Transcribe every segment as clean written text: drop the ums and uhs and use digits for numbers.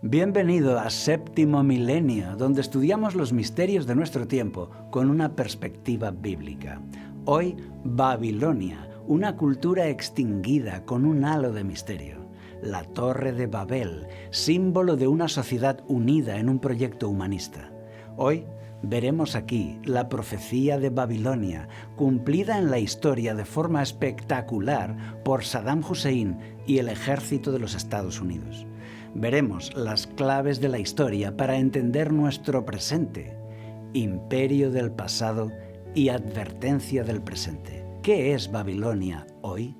Bienvenido a Séptimo Milenio, donde estudiamos los misterios de nuestro tiempo con una perspectiva bíblica. Hoy, Babilonia, una cultura extinguida con un halo de misterio. La Torre de Babel, símbolo de una sociedad unida en un proyecto humanista. Hoy veremos aquí la profecía de Babilonia, cumplida en la historia de forma espectacular por Saddam Hussein y el ejército de los Estados Unidos. Veremos las claves de la historia para entender nuestro presente, imperio del pasado y advertencia del presente. ¿Qué es Babilonia hoy?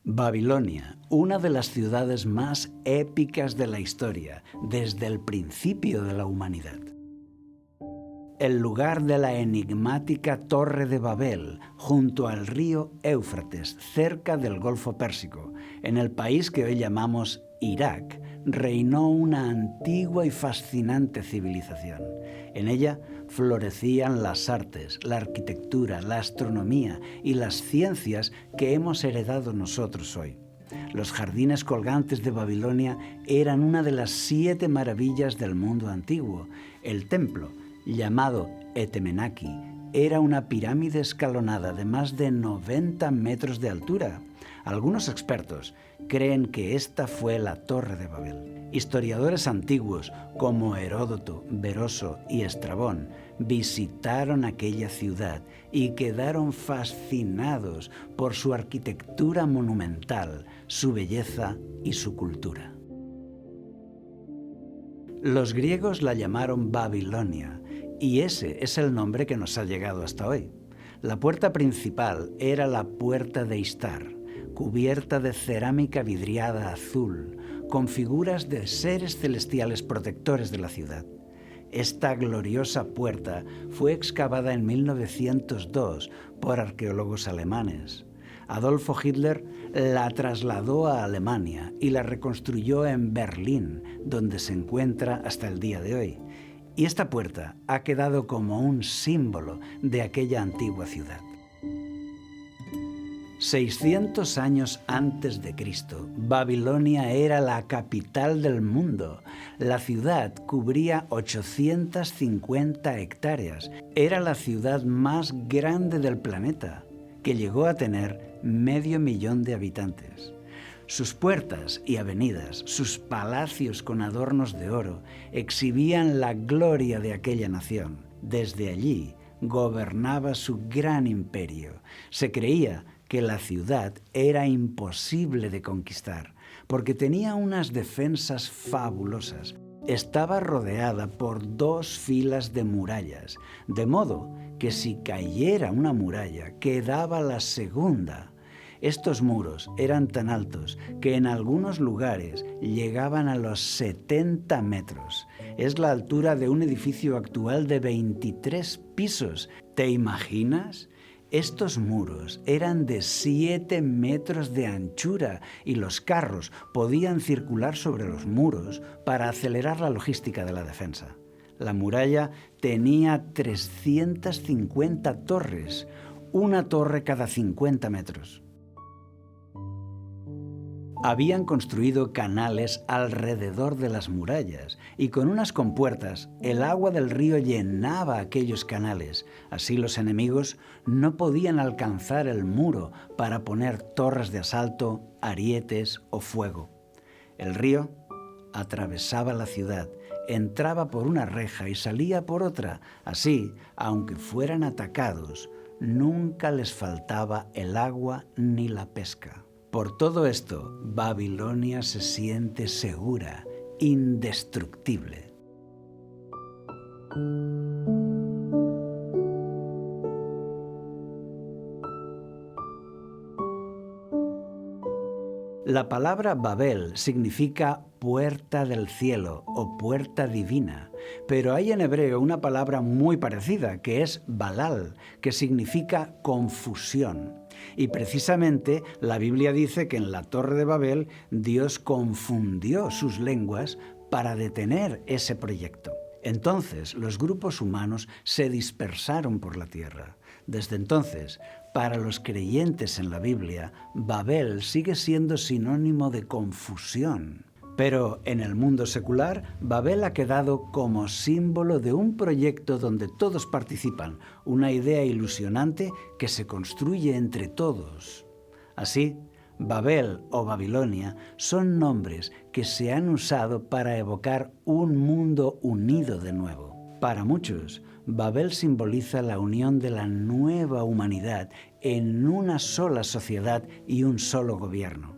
Babilonia, una de las ciudades más épicas de la historia desde el principio de la humanidad. El lugar de la enigmática Torre de Babel, junto al río Éufrates, cerca del Golfo Pérsico, en el país que hoy llamamos Irak, reinó una antigua y fascinante civilización. En ella florecían las artes, la arquitectura, la astronomía y las ciencias que hemos heredado nosotros hoy. Los jardines colgantes de Babilonia eran una de las 7 maravillas del mundo antiguo. El templo, llamado Etemenaki, era una pirámide escalonada de más de 90 metros de altura. Algunos expertos creen que esta fue la Torre de Babel. Historiadores antiguos como Heródoto, Beroso y Estrabón visitaron aquella ciudad y quedaron fascinados por su arquitectura monumental, su belleza y su cultura. Los griegos la llamaron Babilonia, y ese es el nombre que nos ha llegado hasta hoy. La puerta principal era la Puerta de Istar, cubierta de cerámica vidriada azul, con figuras de seres celestiales protectores de la ciudad. Esta gloriosa puerta fue excavada en 1902 por arqueólogos alemanes. Adolfo Hitler la trasladó a Alemania y la reconstruyó en Berlín, donde se encuentra hasta el día de hoy. Y esta puerta ha quedado como un símbolo de aquella antigua ciudad. 600 años antes de Cristo, Babilonia era la capital del mundo. La ciudad cubría 850 hectáreas. Era la ciudad más grande del planeta, que llegó a tener 500.000 de habitantes. Sus puertas y avenidas, sus palacios con adornos de oro, exhibían la gloria de aquella nación. Desde allí gobernaba su gran imperio. Se creía que la ciudad era imposible de conquistar, porque tenía unas defensas fabulosas. Estaba rodeada por 2 filas de murallas, de modo que si cayera una muralla, quedaba la segunda. Estos muros eran tan altos que en algunos lugares llegaban a los 70 metros. Es la altura de un edificio actual de 23 pisos. ¿Te imaginas? Estos muros eran de 7 metros de anchura y los carros podían circular sobre los muros para acelerar la logística de la defensa. La muralla tenía 350 torres, una torre cada 50 metros. Habían construido canales alrededor de las murallas y con unas compuertas el agua del río llenaba aquellos canales. Así los enemigos no podían alcanzar el muro para poner torres de asalto, arietes o fuego. El río atravesaba la ciudad, entraba por una reja y salía por otra. Así, aunque fueran atacados, nunca les faltaba el agua ni la pesca. Por todo esto, Babilonia se siente segura, indestructible. La palabra Babel significa puerta del cielo o puerta divina, pero hay en hebreo una palabra muy parecida que es Balal, que significa confusión. Y precisamente la Biblia dice que en la Torre de Babel Dios confundió sus lenguas para detener ese proyecto. Entonces los grupos humanos se dispersaron por la tierra. Desde entonces, para los creyentes en la Biblia, Babel sigue siendo sinónimo de confusión. Pero en el mundo secular, Babel ha quedado como símbolo de un proyecto donde todos participan, una idea ilusionante que se construye entre todos. Así, Babel o Babilonia son nombres que se han usado para evocar un mundo unido de nuevo. Para muchos, Babel simboliza la unión de la nueva humanidad en una sola sociedad y un solo gobierno.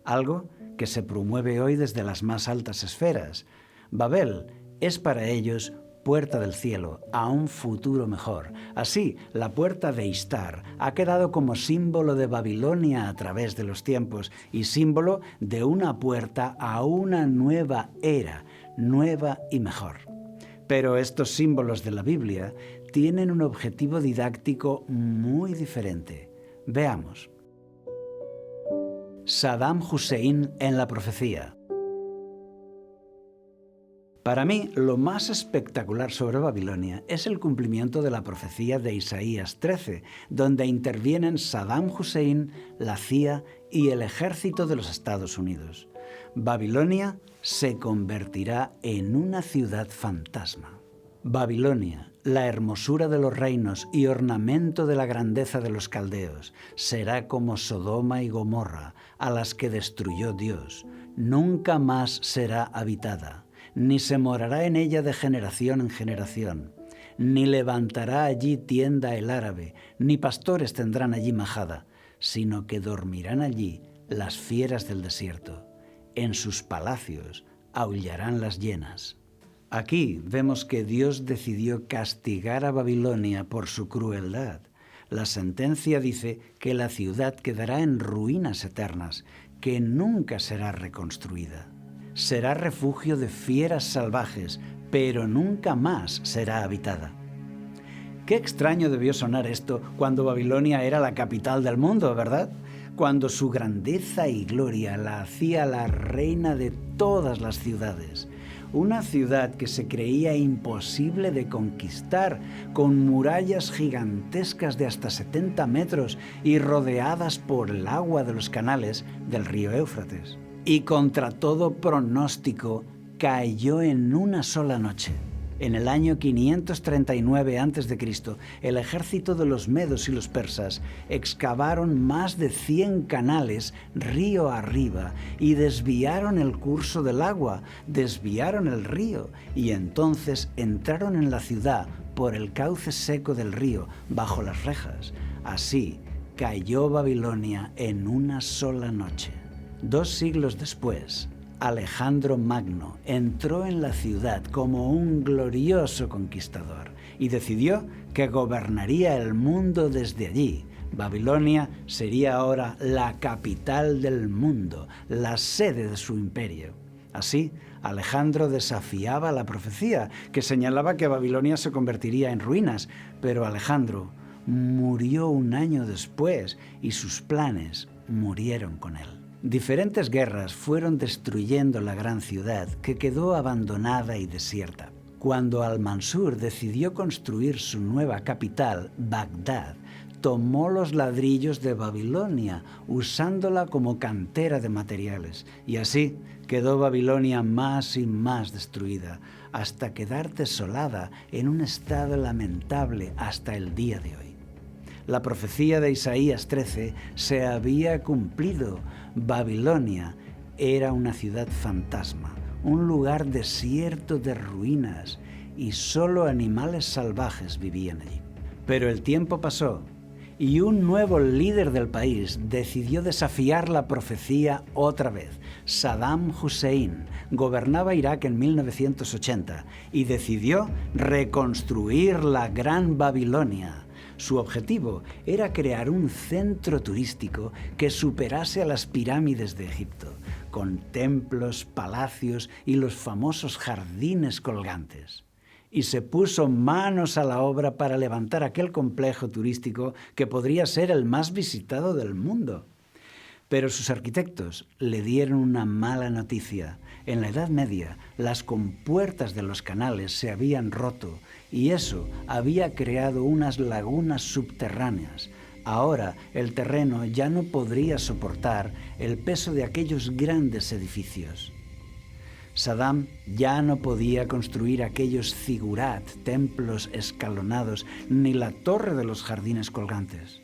Algo que se promueve hoy desde las más altas esferas. Babel es para ellos puerta del cielo a un futuro mejor. Así, la puerta de Ishtar ha quedado como símbolo de Babilonia a través de los tiempos y símbolo de una puerta a una nueva era, nueva y mejor. Pero estos símbolos de la Biblia tienen un objetivo didáctico muy diferente. Veamos. Saddam Hussein en la profecía. Para mí, lo más espectacular sobre Babilonia es el cumplimiento de la profecía de Isaías 13, donde intervienen Saddam Hussein, la CIA y el ejército de los Estados Unidos. Babilonia se convertirá en una ciudad fantasma. Babilonia, la hermosura de los reinos y ornamento de la grandeza de los caldeos, será como Sodoma y Gomorra, a las que destruyó Dios. Nunca más será habitada, ni se morará en ella de generación en generación, ni levantará allí tienda el árabe, ni pastores tendrán allí majada, sino que dormirán allí las fieras del desierto. En sus palacios aullarán las hienas. Aquí vemos que Dios decidió castigar a Babilonia por su crueldad. La sentencia dice que la ciudad quedará en ruinas eternas, que nunca será reconstruida. Será refugio de fieras salvajes, pero nunca más será habitada. Qué extraño debió sonar esto cuando Babilonia era la capital del mundo, ¿verdad? Cuando su grandeza y gloria la hacía la reina de todas las ciudades. Una ciudad que se creía imposible de conquistar, con murallas gigantescas de hasta 70 metros y rodeadas por el agua de los canales del río Éufrates. Y contra todo pronóstico, cayó en una sola noche. En el año 539 a.C., el ejército de los medos y los persas excavaron más de 100 canales río arriba y desviaron el curso del agua, desviaron el río y entonces entraron en la ciudad por el cauce seco del río, bajo las rejas. Así cayó Babilonia en una sola noche. 2 siglos después, Alejandro Magno entró en la ciudad como un glorioso conquistador y decidió que gobernaría el mundo desde allí. Babilonia sería ahora la capital del mundo, la sede de su imperio. Así, Alejandro desafiaba la profecía que señalaba que Babilonia se convertiría en ruinas, pero Alejandro murió un año después y sus planes murieron con él. Diferentes guerras fueron destruyendo la gran ciudad que quedó abandonada y desierta. Cuando Al-Mansur decidió construir su nueva capital, Bagdad, tomó los ladrillos de Babilonia, usándola como cantera de materiales, y así quedó Babilonia más y más destruida, hasta quedar desolada en un estado lamentable hasta el día de hoy. La profecía de Isaías 13 se había cumplido. Babilonia era una ciudad fantasma, un lugar desierto de ruinas, y solo animales salvajes vivían allí. Pero el tiempo pasó y un nuevo líder del país decidió desafiar la profecía otra vez. Saddam Hussein gobernaba Irak en 1980 y decidió reconstruir la Gran Babilonia. Su objetivo era crear un centro turístico que superase a las pirámides de Egipto, con templos, palacios y los famosos jardines colgantes. Y se puso manos a la obra para levantar aquel complejo turístico que podría ser el más visitado del mundo. Pero sus arquitectos le dieron una mala noticia. En la Edad Media, las compuertas de los canales se habían roto y eso había creado unas lagunas subterráneas. Ahora el terreno ya no podría soportar el peso de aquellos grandes edificios. Saddam ya no podía construir aquellos zigurat, templos escalonados, ni la torre de los jardines colgantes.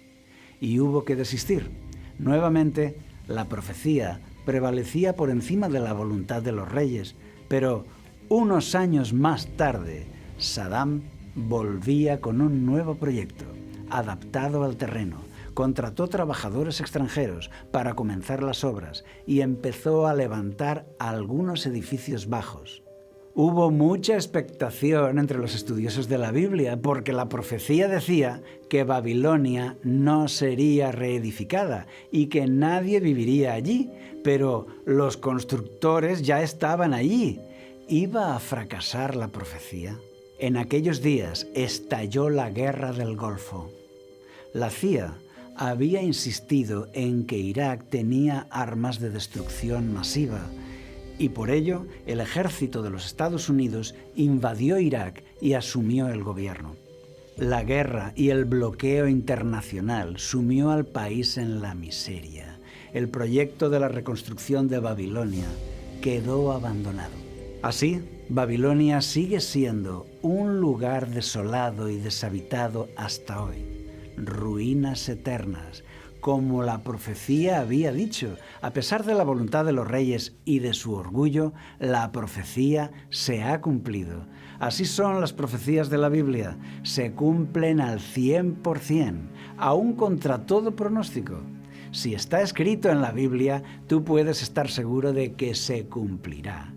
Y hubo que desistir. Nuevamente, la profecía prevalecía por encima de la voluntad de los reyes, pero unos años más tarde, Saddam volvía con un nuevo proyecto, adaptado al terreno. Contrató trabajadores extranjeros para comenzar las obras y empezó a levantar algunos edificios bajos. Hubo mucha expectación entre los estudiosos de la Biblia porque la profecía decía que Babilonia no sería reedificada y que nadie viviría allí, pero los constructores ya estaban allí. ¿Iba a fracasar la profecía? En aquellos días estalló la Guerra del Golfo. La CIA había insistido en que Irak tenía armas de destrucción masiva, y por ello el ejército de los Estados Unidos invadió Irak y asumió el gobierno. La guerra y el bloqueo internacional sumió al país en la miseria. El proyecto de la reconstrucción de Babilonia quedó abandonado. Así, Babilonia sigue siendo un lugar desolado y deshabitado hasta hoy. Ruinas eternas, como la profecía había dicho. A pesar de la voluntad de los reyes y de su orgullo, la profecía se ha cumplido. Así son las profecías de la Biblia, se cumplen al 100%, aún contra todo pronóstico. Si está escrito en la Biblia, tú puedes estar seguro de que se cumplirá.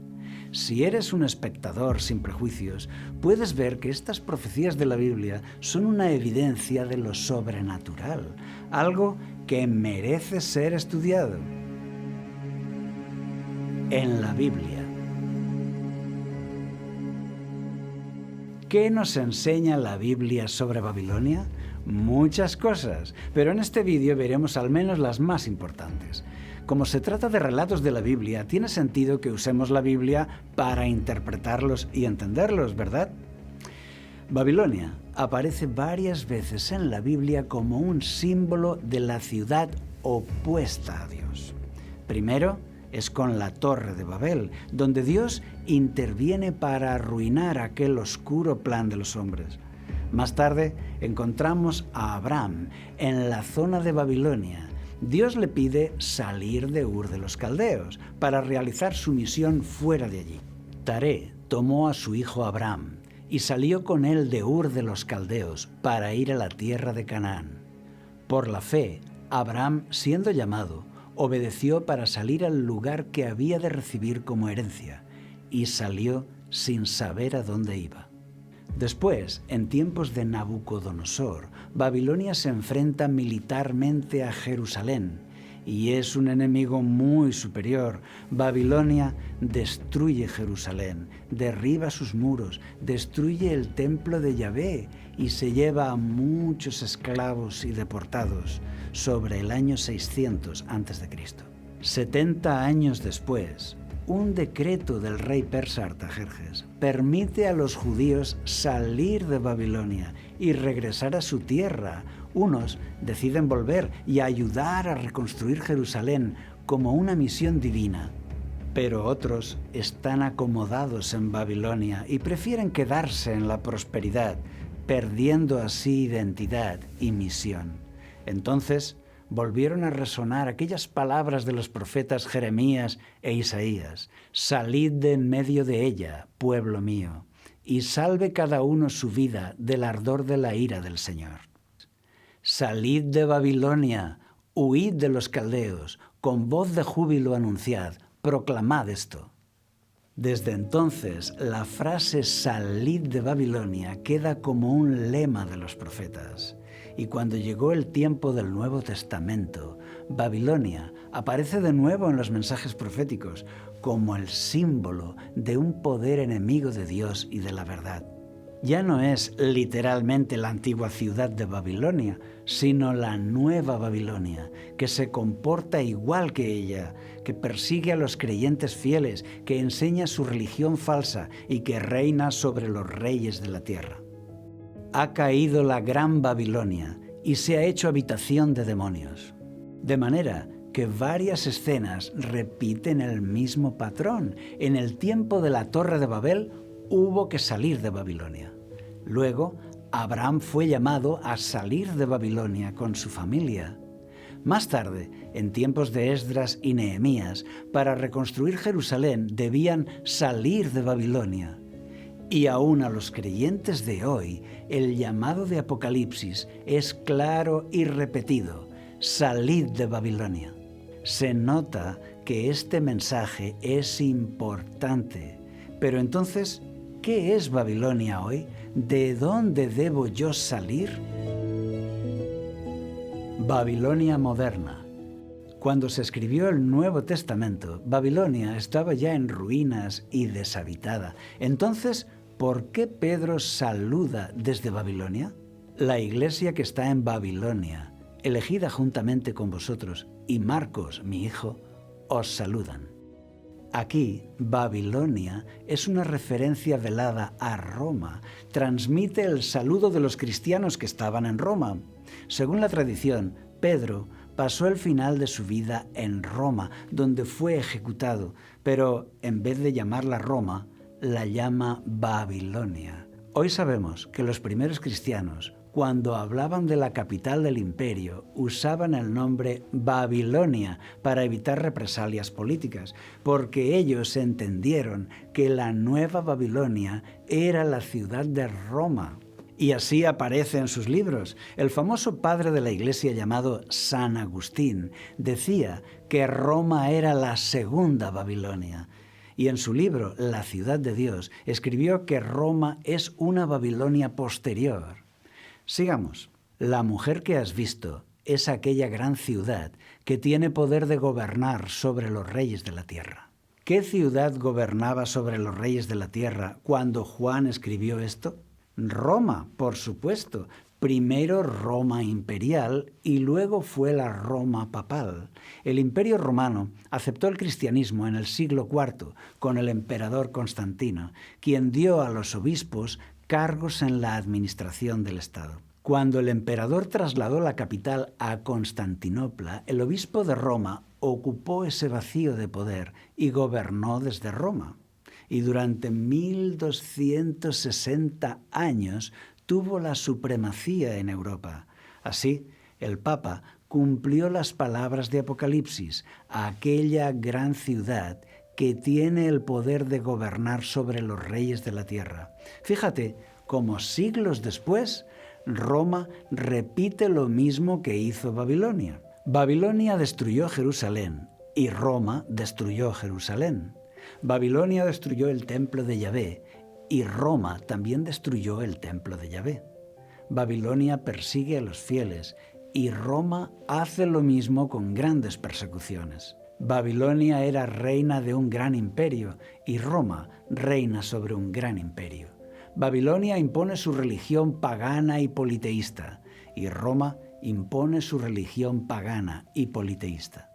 Si eres un espectador sin prejuicios, puedes ver que estas profecías de la Biblia son una evidencia de lo sobrenatural, algo que merece ser estudiado. En la Biblia. ¿Qué nos enseña la Biblia sobre Babilonia? Muchas cosas, pero en este vídeo veremos al menos las más importantes. Como se trata de relatos de la Biblia, tiene sentido que usemos la Biblia para interpretarlos y entenderlos, ¿verdad? Babilonia aparece varias veces en la Biblia como un símbolo de la ciudad opuesta a Dios. Primero es con la Torre de Babel, donde Dios interviene para arruinar aquel oscuro plan de los hombres. Más tarde encontramos a Abraham en la zona de Babilonia. Dios le pide salir de Ur de los Caldeos para realizar su misión fuera de allí. Taré tomó a su hijo Abraham y salió con él de Ur de los Caldeos para ir a la tierra de Canaán. Por la fe, Abraham, siendo llamado, obedeció para salir al lugar que había de recibir como herencia, y salió sin saber a dónde iba. Después, en tiempos de Nabucodonosor, Babilonia se enfrenta militarmente a Jerusalén y es un enemigo muy superior. Babilonia destruye Jerusalén, derriba sus muros, destruye el templo de Yahvé y se lleva a muchos esclavos y deportados sobre el año 600 a.C. 70 años después, un decreto del rey persa Artajerjes permite a los judíos salir de Babilonia y regresar a su tierra. Unos deciden volver y ayudar a reconstruir Jerusalén como una misión divina, pero otros están acomodados en Babilonia y prefieren quedarse en la prosperidad, perdiendo así identidad y misión. Entonces, volvieron a resonar aquellas palabras de los profetas Jeremías e Isaías: «Salid de en medio de ella, pueblo mío, y salve cada uno su vida del ardor de la ira del Señor». Salid de Babilonia, huid de los caldeos, con voz de júbilo anunciad, proclamad esto. Desde entonces, la frase «salid de Babilonia» queda como un lema de los profetas. Y cuando llegó el tiempo del Nuevo Testamento, Babilonia aparece de nuevo en los mensajes proféticos como el símbolo de un poder enemigo de Dios y de la verdad. Ya no es literalmente la antigua ciudad de Babilonia, sino la nueva Babilonia, que se comporta igual que ella, que persigue a los creyentes fieles, que enseña su religión falsa y que reina sobre los reyes de la tierra. Ha caído la gran Babilonia y se ha hecho habitación de demonios. De manera que varias escenas repiten el mismo patrón. En el tiempo de la Torre de Babel hubo que salir de Babilonia. Luego, Abraham fue llamado a salir de Babilonia con su familia. Más tarde, en tiempos de Esdras y Nehemías, para reconstruir Jerusalén debían salir de Babilonia. Y aún a los creyentes de hoy, el llamado de Apocalipsis es claro y repetido: salid de Babilonia. Se nota que este mensaje es importante. Pero entonces, ¿qué es Babilonia hoy? ¿De dónde debo yo salir? Babilonia moderna. Cuando se escribió el Nuevo Testamento, Babilonia estaba ya en ruinas y deshabitada. Entonces, ¿por qué Pedro saluda desde Babilonia? La iglesia que está en Babilonia, elegida juntamente con vosotros, y Marcos, mi hijo, os saludan. Aquí, Babilonia es una referencia velada a Roma. Transmite el saludo de los cristianos que estaban en Roma. Según la tradición, Pedro pasó el final de su vida en Roma, donde fue ejecutado, pero en vez de llamarla Roma, la llama Babilonia. Hoy sabemos que los primeros cristianos, cuando hablaban de la capital del imperio, usaban el nombre Babilonia para evitar represalias políticas, porque ellos entendieron que la nueva Babilonia era la ciudad de Roma. Y así aparece en sus libros. El famoso padre de la Iglesia llamado San Agustín decía que Roma era la segunda Babilonia. Y en su libro La ciudad de Dios escribió que Roma es una Babilonia posterior. Sigamos. La mujer que has visto es aquella gran ciudad que tiene poder de gobernar sobre los reyes de la tierra. ¿Qué ciudad gobernaba sobre los reyes de la tierra cuando Juan escribió esto? Roma, por supuesto. Primero Roma imperial y luego fue la Roma papal. El Imperio Romano aceptó el cristianismo en el siglo IV con el emperador Constantino, quien dio a los obispos cargos en la administración del Estado. Cuando el emperador trasladó la capital a Constantinopla, el obispo de Roma ocupó ese vacío de poder y gobernó desde Roma. Y durante 1260 años tuvo la supremacía en Europa. Así, el Papa cumplió las palabras de Apocalipsis, aquella gran ciudad que tiene el poder de gobernar sobre los reyes de la tierra. Fíjate, como siglos después, Roma repite lo mismo que hizo Babilonia. Babilonia destruyó Jerusalén y Roma destruyó Jerusalén. Babilonia destruyó el templo de Yahvé y Roma también destruyó el templo de Yahvé. Babilonia persigue a los fieles y Roma hace lo mismo con grandes persecuciones. Babilonia era reina de un gran imperio y Roma reina sobre un gran imperio. Babilonia impone su religión pagana y politeísta y Roma impone su religión pagana y politeísta.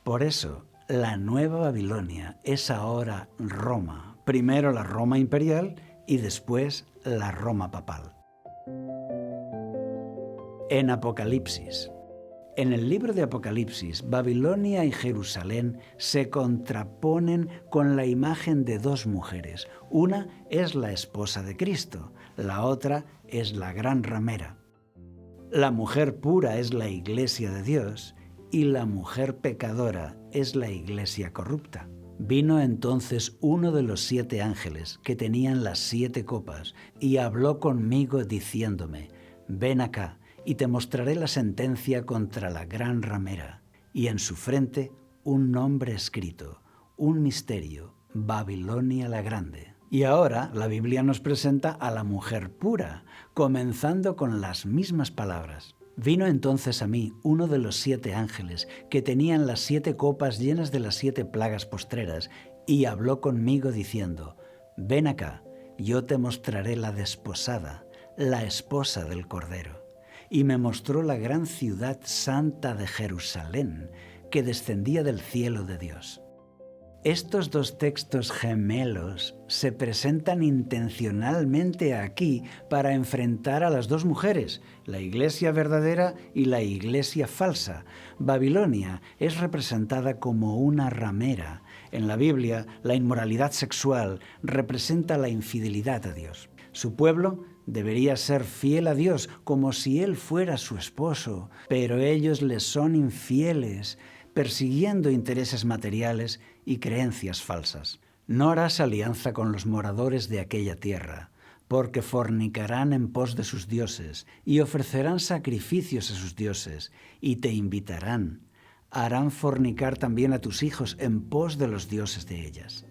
Por eso, la nueva Babilonia es ahora Roma. Primero la Roma imperial y después la Roma papal. En Apocalipsis. En el libro de Apocalipsis, Babilonia y Jerusalén se contraponen con la imagen de dos mujeres. Una es la esposa de Cristo, la otra es la gran ramera. La mujer pura es la iglesia de Dios y la mujer pecadora es la iglesia corrupta. Vino entonces uno de los 7 ángeles que tenían las 7 copas y habló conmigo diciéndome: ven acá y te mostraré la sentencia contra la gran ramera, y en su frente un nombre escrito, un misterio, Babilonia la Grande. Y ahora la Biblia nos presenta a la mujer pura, comenzando con las mismas palabras. Vino entonces a mí uno de los 7 ángeles que tenían las 7 copas llenas de las 7 plagas postreras, y habló conmigo diciendo: ven acá, yo te mostraré la desposada, la esposa del Cordero. Y me mostró la gran ciudad santa de Jerusalén, que descendía del cielo de Dios. Estos dos textos gemelos se presentan intencionalmente aquí para enfrentar a las dos mujeres, la iglesia verdadera y la iglesia falsa. Babilonia es representada como una ramera. En la Biblia, la inmoralidad sexual representa la infidelidad a Dios. Su pueblo debería ser fiel a Dios como si Él fuera su esposo, pero ellos les son infieles, persiguiendo intereses materiales y creencias falsas. No harás alianza con los moradores de aquella tierra, porque fornicarán en pos de sus dioses y ofrecerán sacrificios a sus dioses y te invitarán. Harán fornicar también a tus hijos en pos de los dioses de ellas.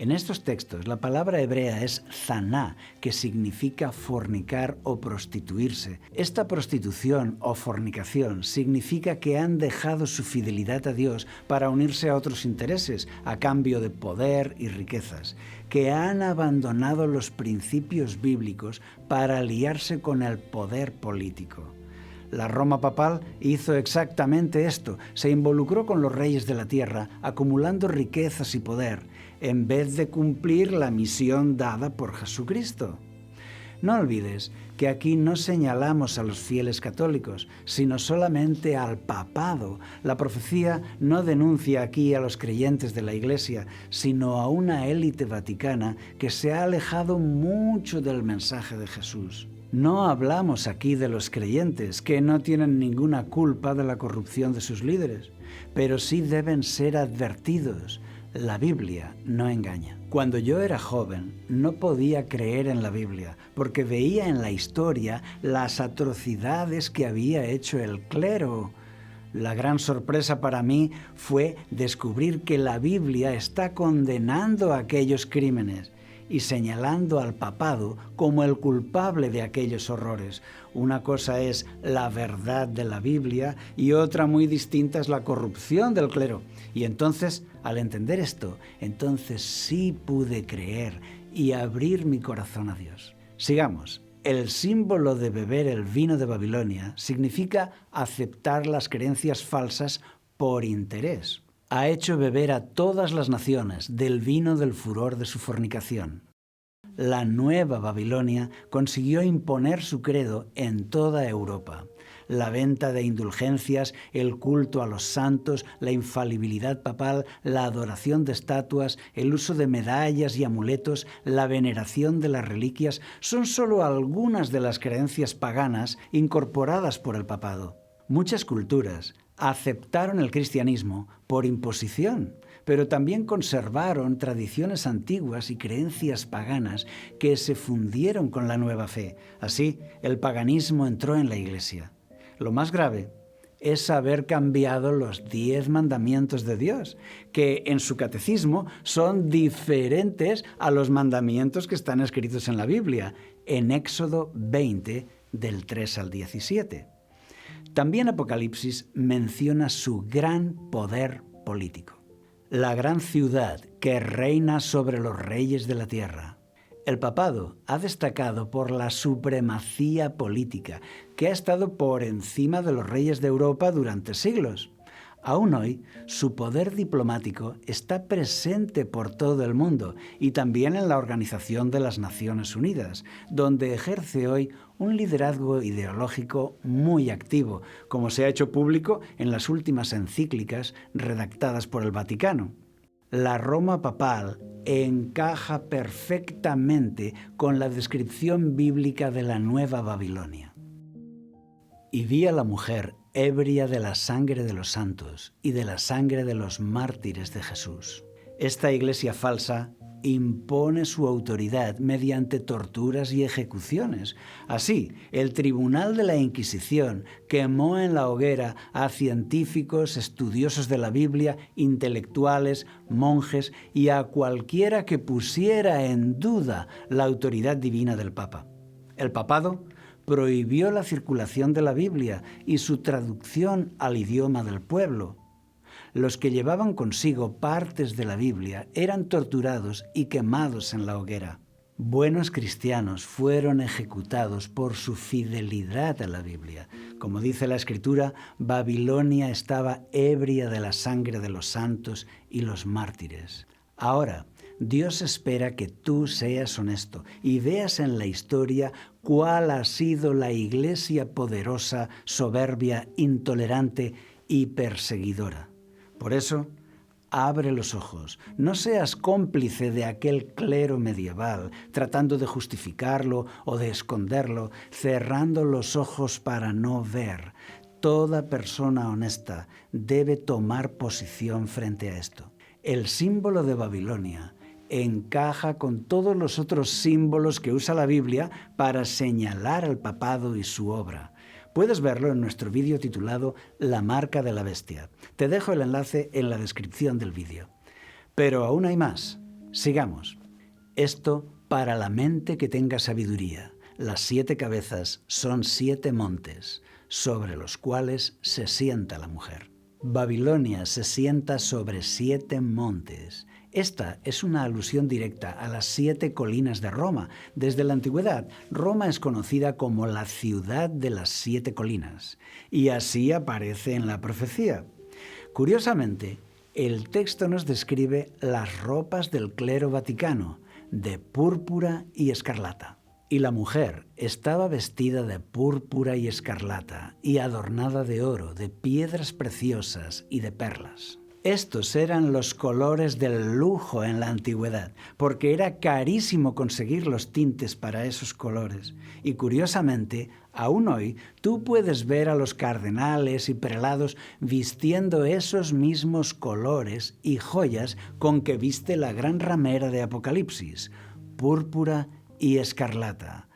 En estos textos, la palabra hebrea es zaná, que significa fornicar o prostituirse. Esta prostitución o fornicación significa que han dejado su fidelidad a Dios para unirse a otros intereses, a cambio de poder y riquezas, que han abandonado los principios bíblicos para aliarse con el poder político. La Roma papal hizo exactamente esto, se involucró con los reyes de la tierra, acumulando riquezas y poder, en vez de cumplir la misión dada por Jesucristo. No olvides que aquí no señalamos a los fieles católicos, sino solamente al papado. La profecía no denuncia aquí a los creyentes de la Iglesia, sino a una élite vaticana que se ha alejado mucho del mensaje de Jesús. No hablamos aquí de los creyentes, que no tienen ninguna culpa de la corrupción de sus líderes, pero sí deben ser advertidos. La Biblia no engaña. Cuando yo era joven, no podía creer en la Biblia, porque veía en la historia las atrocidades que había hecho el clero. La gran sorpresa para mí fue descubrir que la Biblia está condenando aquellos crímenes y señalando al papado como el culpable de aquellos horrores. Una cosa es la verdad de la Biblia y otra muy distinta es la corrupción del clero. Y entonces, al entender esto, entonces sí pude creer y abrir mi corazón a Dios. Sigamos. El símbolo de beber el vino de Babilonia significa aceptar las creencias falsas por interés. Ha hecho beber a todas las naciones del vino del furor de su fornicación. La nueva Babilonia consiguió imponer su credo en toda Europa. La venta de indulgencias, el culto a los santos, la infalibilidad papal, la adoración de estatuas, el uso de medallas y amuletos, la veneración de las reliquias, son solo algunas de las creencias paganas incorporadas por el papado. Muchas culturas aceptaron el cristianismo por imposición, pero también conservaron tradiciones antiguas y creencias paganas que se fundieron con la nueva fe. Así, el paganismo entró en la Iglesia. Lo más grave es haber cambiado los 10 mandamientos de Dios, que en su catecismo son diferentes a los mandamientos que están escritos en la Biblia, en Éxodo 20, del 3 al 17. También Apocalipsis menciona su gran poder político. La gran ciudad que reina sobre los reyes de la tierra. El papado ha destacado por la supremacía política, que ha estado por encima de los reyes de Europa durante siglos. Aún hoy, su poder diplomático está presente por todo el mundo y también en la Organización de las Naciones Unidas, donde ejerce hoy un liderazgo ideológico muy activo, como se ha hecho público en las últimas encíclicas redactadas por el Vaticano. La Roma papal encaja perfectamente con la descripción bíblica de la Nueva Babilonia. Y vi a la mujer ebria de la sangre de los santos y de la sangre de los mártires de Jesús. Esta iglesia falsa impone su autoridad mediante torturas y ejecuciones. Así, el Tribunal de la Inquisición quemó en la hoguera a científicos, estudiosos de la Biblia, intelectuales, monjes y a cualquiera que pusiera en duda la autoridad divina del Papa. El papado prohibió la circulación de la Biblia y su traducción al idioma del pueblo. Los que llevaban consigo partes de la Biblia eran torturados y quemados en la hoguera. Buenos cristianos fueron ejecutados por su fidelidad a la Biblia. Como dice la Escritura, Babilonia estaba ebria de la sangre de los santos y los mártires. Ahora, Dios espera que tú seas honesto y veas en la historia cuál ha sido la iglesia poderosa, soberbia, intolerante y perseguidora. Por eso, abre los ojos, no seas cómplice de aquel clero medieval, tratando de justificarlo o de esconderlo, cerrando los ojos para no ver. Toda persona honesta debe tomar posición frente a esto. El símbolo de Babilonia encaja con todos los otros símbolos que usa la Biblia para señalar al papado y su obra. Puedes verlo en nuestro vídeo titulado La marca de la bestia. Te dejo el enlace en la descripción del vídeo. Pero aún hay más. Sigamos. Esto para la mente que tenga sabiduría. Las 7 cabezas son 7 montes, sobre los cuales se sienta la mujer. Babilonia se sienta sobre 7 montes. Esta es una alusión directa a las 7 colinas de Roma. Desde la antigüedad, Roma es conocida como la ciudad de las 7 colinas, y así aparece en la profecía. Curiosamente, el texto nos describe las ropas del clero vaticano, de púrpura y escarlata. Y la mujer estaba vestida de púrpura y escarlata, y adornada de oro, de piedras preciosas y de perlas. Estos eran los colores del lujo en la antigüedad, porque era carísimo conseguir los tintes para esos colores. Y curiosamente, aún hoy, tú puedes ver a los cardenales y prelados vistiendo esos mismos colores y joyas con que viste la gran ramera de Apocalipsis, púrpura y escarlata.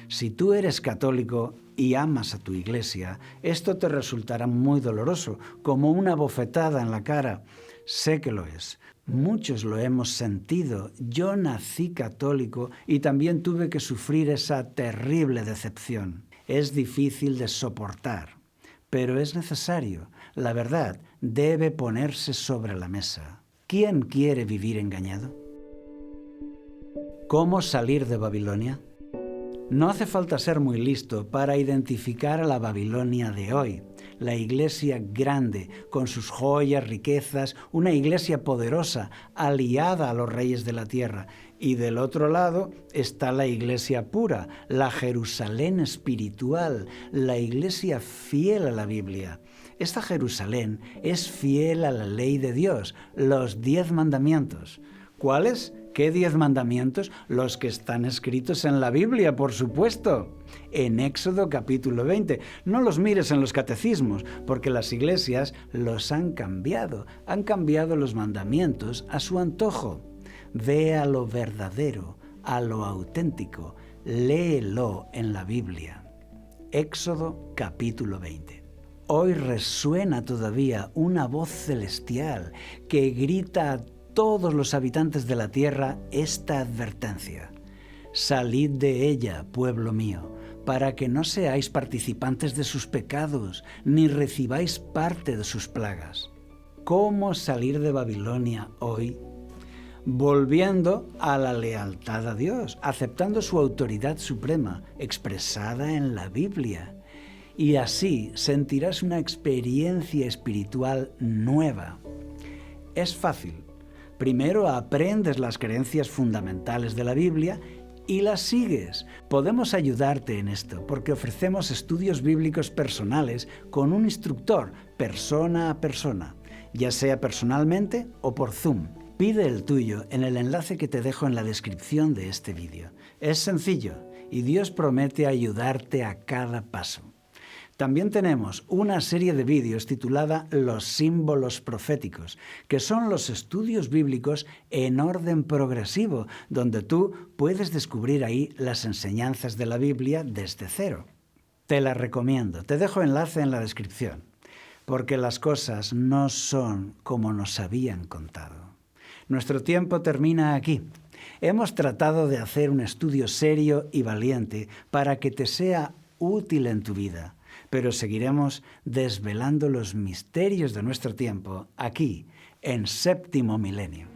Si tú eres católico y amas a tu iglesia, esto te resultará muy doloroso, como una bofetada en la cara. Sé que lo es. Muchos lo hemos sentido. Yo nací católico y también tuve que sufrir esa terrible decepción. Es difícil de soportar, pero es necesario. La verdad debe ponerse sobre la mesa. ¿Quién quiere vivir engañado? ¿Cómo salir de Babilonia? No hace falta ser muy listo para identificar a la Babilonia de hoy, la iglesia grande, con sus joyas, riquezas, una iglesia poderosa, aliada a los reyes de la tierra. Y del otro lado está la iglesia pura, la Jerusalén espiritual, la iglesia fiel a la Biblia. Esta Jerusalén es fiel a la ley de Dios, los 10 mandamientos. ¿Cuáles? ¿Qué 10 mandamientos? Los que están escritos en la Biblia, por supuesto. En Éxodo capítulo 20. No los mires en los catecismos, porque las iglesias los han cambiado los mandamientos a su antojo. Ve a lo verdadero, a lo auténtico, léelo en la Biblia. Éxodo capítulo 20. Hoy resuena todavía una voz celestial que grita a todos los habitantes de la tierra esta advertencia. Salid de ella, pueblo mío, para que no seáis participantes de sus pecados, ni recibáis parte de sus plagas. ¿Cómo salir de Babilonia hoy? Volviendo a la lealtad a Dios, aceptando su autoridad suprema, expresada en la Biblia. Y así sentirás una experiencia espiritual nueva. Es fácil. Primero aprendes las creencias fundamentales de la Biblia y las sigues. Podemos ayudarte en esto porque ofrecemos estudios bíblicos personales con un instructor, persona a persona, ya sea personalmente o por Zoom. Pide el tuyo en el enlace que te dejo en la descripción de este vídeo. Es sencillo y Dios promete ayudarte a cada paso. También tenemos una serie de vídeos titulada Los símbolos proféticos, que son los estudios bíblicos en orden progresivo, donde tú puedes descubrir ahí las enseñanzas de la Biblia desde cero. Te la recomiendo, te dejo enlace en la descripción, porque las cosas no son como nos habían contado. Nuestro tiempo termina aquí. Hemos tratado de hacer un estudio serio y valiente para que te sea útil en tu vida. Pero seguiremos desvelando los misterios de nuestro tiempo aquí, en Séptimo Milenio.